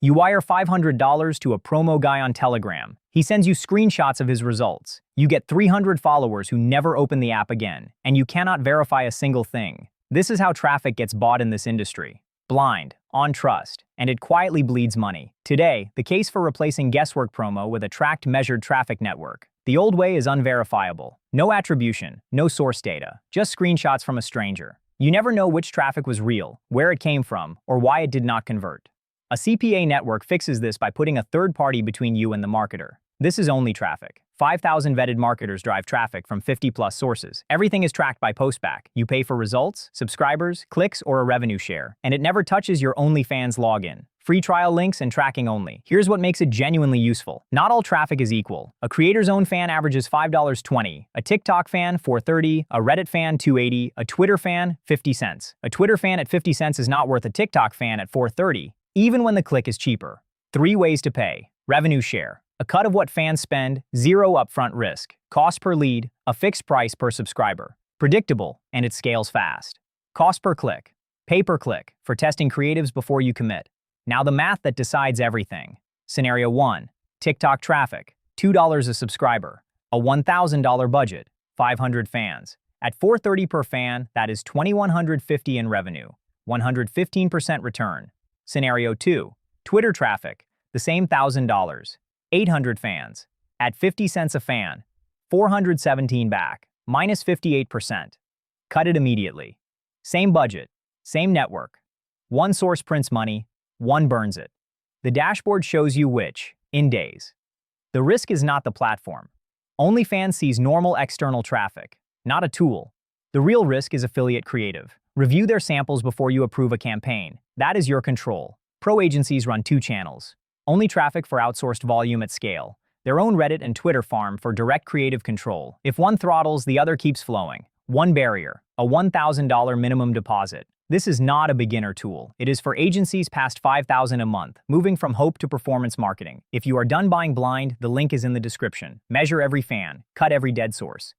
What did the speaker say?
You wire $500 to a promo guy on Telegram. He sends you screenshots of his results. You get 300 followers who never open the app again, and you cannot verify a single thing. This is how traffic gets bought in this industry. Blind, on trust, and it quietly bleeds money. Today, the case for replacing guesswork promo with a tracked, measured traffic network. The old way is unverifiable. No attribution, no source data, just screenshots from a stranger. You never know which traffic was real, where it came from, or why it did not convert. A CPA network fixes this by putting a third party between you and the marketer. This is OnlyTraffic. 5,000 vetted marketers drive traffic from 50+ sources. Everything is tracked by postback. You pay for results, subscribers, clicks, or a revenue share, and it never touches your OnlyFans login. Free trial links and tracking only. Here's what makes it genuinely useful. Not all traffic is equal. A creator's own fan averages $5.20, a TikTok fan $4.30, a Reddit fan $2.80, a Twitter fan 50 cents. A Twitter fan at 50 cents is not worth a TikTok fan at $4.30, even when the click is cheaper. 3 ways to pay. Revenue share. A cut of what fans spend, zero upfront risk. Cost per lead, a fixed price per subscriber. Predictable, and it scales fast. Cost per click. Pay per click, for testing creatives before you commit. Now the math that decides everything. Scenario 1. TikTok traffic, $2 a subscriber. A $1,000 budget, 500 fans. At $4.30 per fan, that is $2,150 in revenue. 115% return. Scenario 2. Twitter traffic, the same $1,000. 800 fans. At 50 cents a fan, 417 back, minus 58%. Cut it immediately. Same budget, same network. One source prints money, one burns it. The dashboard shows you which, in days. The risk is not the platform. OnlyFans sees normal external traffic, not a tool. The real risk is affiliate creative. Review their samples before you approve a campaign. That is your control. Pro agencies run 2 channels. OnlyTraffic for outsourced volume at scale. Their own Reddit and Twitter farm for direct creative control. If one throttles, the other keeps flowing. One barrier, a $1,000 minimum deposit. This is not a beginner tool. It is for agencies past $5,000 a month, moving from hope to performance marketing. If you are done buying blind, the link is in the description. Measure every fan, cut every dead source.